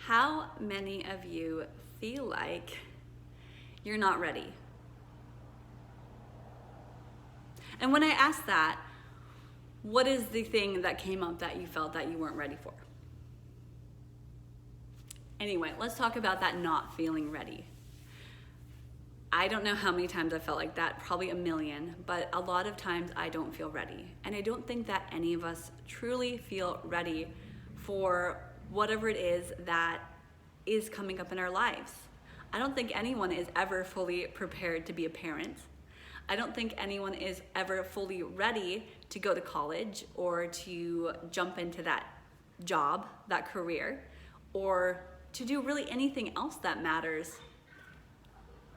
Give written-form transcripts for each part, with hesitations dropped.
How many of you feel like you're not ready? And when I asked that, what is the thing that came up that you felt that you weren't ready for? Anyway, let's talk about that not feeling ready. I don't know how many times I felt like that, probably a million, but a lot of times I don't feel ready. And I don't think that any of us truly feel ready for whatever it is that is coming up in our lives. I don't think anyone is ever fully prepared to be a parent. I don't think anyone is ever fully ready to go to college or to jump into that job, that career, or to do really anything else that matters.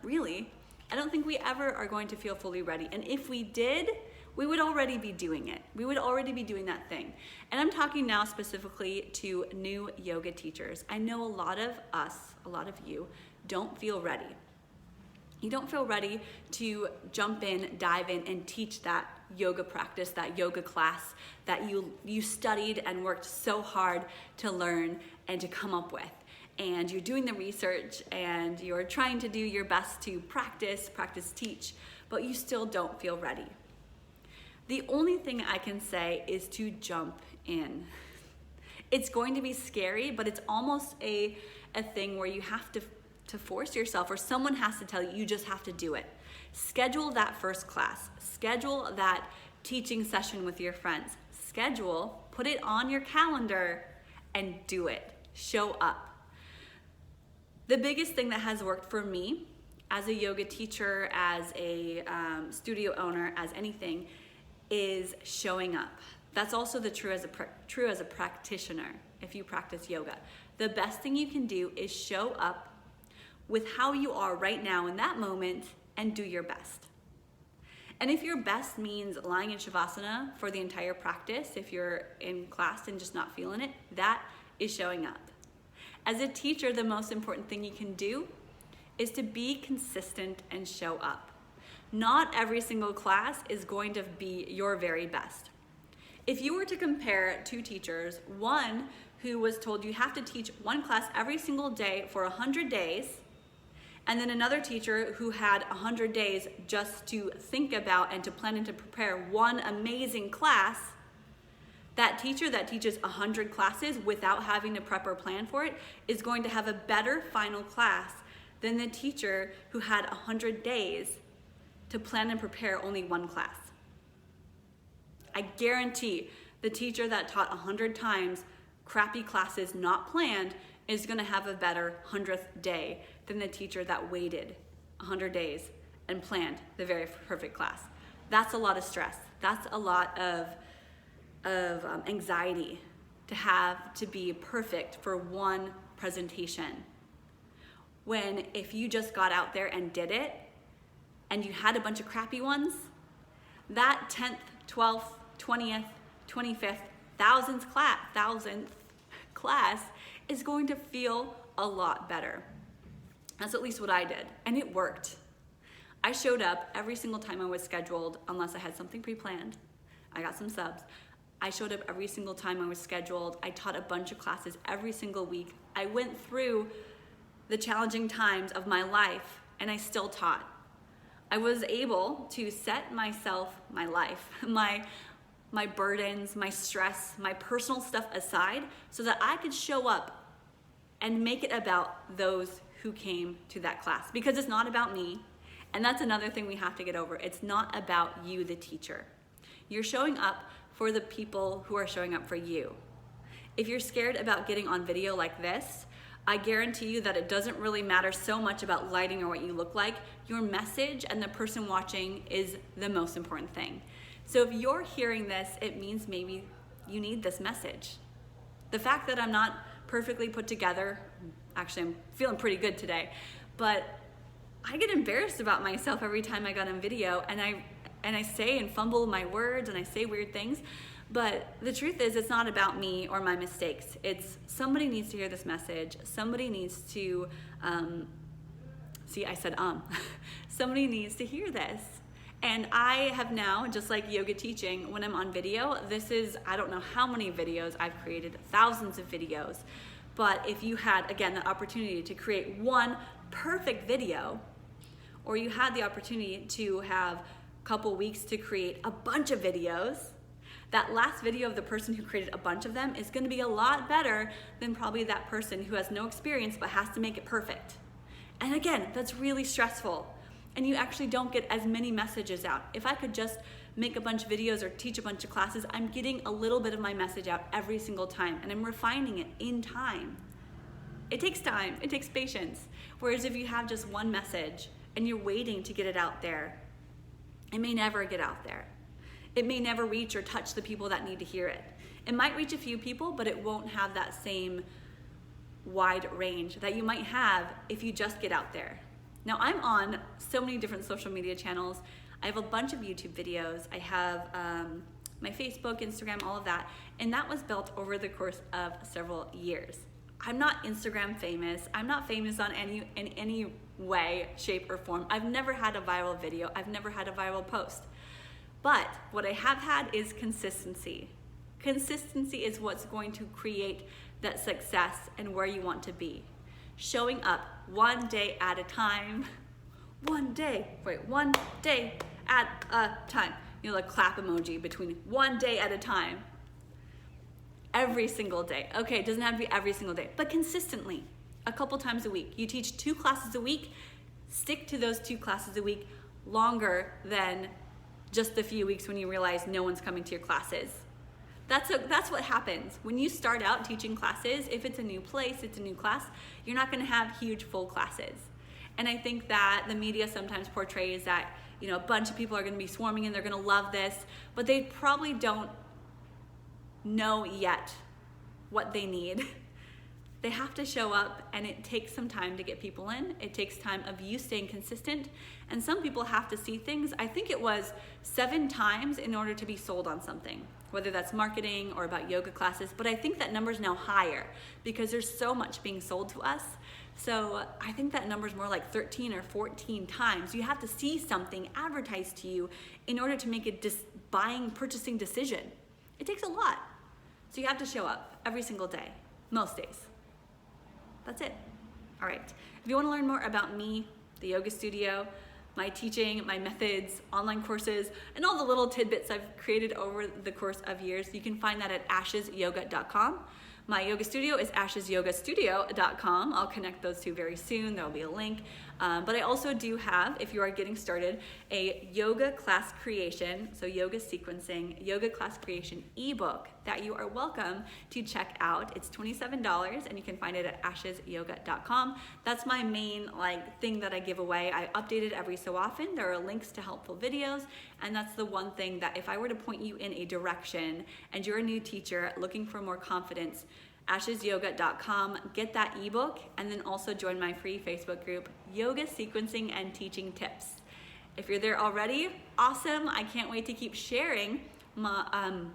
Really, I don't think we ever are going to feel fully ready. And if we did, we would already be doing it. We would already be doing that thing. And I'm talking now specifically to new yoga teachers. I know a lot of us, a lot of you, don't feel ready. You don't feel ready to jump in, dive in, and teach that yoga practice, that yoga class that you studied and worked so hard to learn and to come up with. And you're doing the research and you're trying to do your best to practice, teach, but you still don't feel ready. The only thing I can say is to jump in. It's going to be scary, but it's almost a thing where you have to force yourself, or someone has to tell you, you just have to do it. Schedule that first class. Schedule that teaching session with your friends. Put it on your calendar and do it. Show up. The biggest thing that has worked for me as a yoga teacher, as a studio owner, as anything, is showing up. That's also true as a practitioner if you practice yoga. The best thing you can do is show up with how you are right now in that moment and do your best. And if your best means lying in Shavasana for the entire practice, if you're in class and just not feeling it, that is showing up. As a teacher, the most important thing you can do is to be consistent and show up. Not every single class is going to be your very best. If you were to compare two teachers, one who was told you have to teach one class every single day for 100 days, and then another teacher who had 100 days just to think about and to plan and to prepare one amazing class, that teacher that teaches 100 classes without having to prep or plan for it is going to have a better final class than the teacher who had 100 days to plan and prepare only one class. I guarantee the teacher that taught 100 times crappy classes not planned is going to have a better 100th day than the teacher that waited 100 days and planned the very perfect class. That's a lot of stress. That's a lot of anxiety to have to be perfect for one presentation. When if you just got out there and did it, and you had a bunch of crappy ones, that 10th, 12th, 20th, 25th, 1000th class is going to feel a lot better. That's at least what I did, and it worked. I showed up every single time I was scheduled, unless I had something pre-planned. I got some subs. I showed up every single time I was scheduled. I taught a bunch of classes every single week. I went through the challenging times of my life, and I still taught. I was able to set myself, my life, my burdens, my stress, my personal stuff aside so that I could show up and make it about those who came to that class, because it's not about me. And that's another thing we have to get over. It's not about you, the teacher. You're showing up for the people who are showing up for you. If you're scared about getting on video like this, I guarantee you that it doesn't really matter so much about lighting or what you look like. Your message and the person watching is the most important thing. So if you're hearing this, it means maybe you need this message. The fact that I'm not perfectly put together, actually I'm feeling pretty good today, but I get embarrassed about myself every time I got on video, and I say and fumble my words and I say weird things. But the truth is, it's not about me or my mistakes. It's somebody needs to hear this message. Somebody needs to, somebody needs to hear this. And I have now, just like yoga teaching, when I'm on video, this is, I don't know how many videos I've created, thousands of videos. But if you had, again, the opportunity to create one perfect video, or you had the opportunity to have a couple weeks to create a bunch of videos, that last video of the person who created a bunch of them is going to be a lot better than probably that person who has no experience but has to make it perfect. And again, that's really stressful. And you actually don't get as many messages out. If I could just make a bunch of videos or teach a bunch of classes, I'm getting a little bit of my message out every single time, and I'm refining it in time. It takes time, it takes patience. Whereas if you have just one message and you're waiting to get it out there, it may never get out there. It may never reach or touch the people that need to hear it. It might reach a few people, but it won't have that same wide range that you might have if you just get out there. Now, I'm on so many different social media channels. I have a bunch of YouTube videos. I have my Facebook, Instagram, all of that. And that was built over the course of several years. I'm not Instagram famous. I'm not famous in any way, shape, or form. I've never had a viral video. I've never had a viral post. But what I have had is consistency. Consistency is what's going to create that success and where you want to be. Showing up one day at a time. One day at a time. You know, the clap emoji between one day at a time. Every single day. Okay, it doesn't have to be every single day, but consistently, a couple times a week. You teach 2 classes a week, stick to those 2 classes a week longer than just a few weeks when you realize no one's coming to your classes. That's what happens. When you start out teaching classes, if it's a new place, it's a new class, you're not gonna have huge full classes. And I think that the media sometimes portrays that, you know, a bunch of people are gonna be swarming and they're gonna love this, but they probably don't know yet what they need. They have to show up, and it takes some time to get people in. It takes time of you staying consistent, and some people have to see things. I think it was 7 times in order to be sold on something, whether that's marketing or about yoga classes, but I think that number's now higher because there's so much being sold to us. So I think that number's more like 13 or 14 times. You have to see something advertised to you in order to make a purchasing decision. It takes a lot. So you have to show up every single day, most days. That's it. All right. If you want to learn more about me, the yoga studio, my teaching, my methods, online courses, and all the little tidbits I've created over the course of years, you can find that at ashesyoga.com. My yoga studio is ashesyogastudio.com. I'll connect those two very soon. There'll be a link. But I also do have, if you are getting started, a yoga class creation, so yoga sequencing, yoga class creation ebook that you are welcome to check out. It's $27 and you can find it at ashesyoga.com. That's my main thing that I give away. I update it every so often. There are links to helpful videos, and that's the one thing that if I were to point you in a direction and you're a new teacher looking for more confidence, ashesyoga.com, get that ebook, and then also join my free Facebook group, Yoga Sequencing and Teaching Tips. If you're there already, awesome. I can't wait to keep sharing my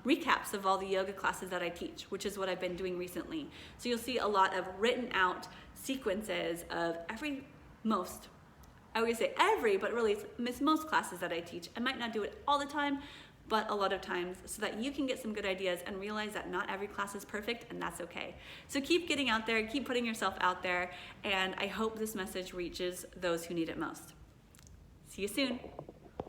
recaps of all the yoga classes that I teach, which is what I've been doing recently. So you'll see a lot of written out sequences of I always say every, but really it's most classes that I teach. I might not do it all the time, but a lot of times, so that you can get some good ideas and realize that not every class is perfect, and that's okay. So keep getting out there, keep putting yourself out there, and I hope this message reaches those who need it most. See you soon.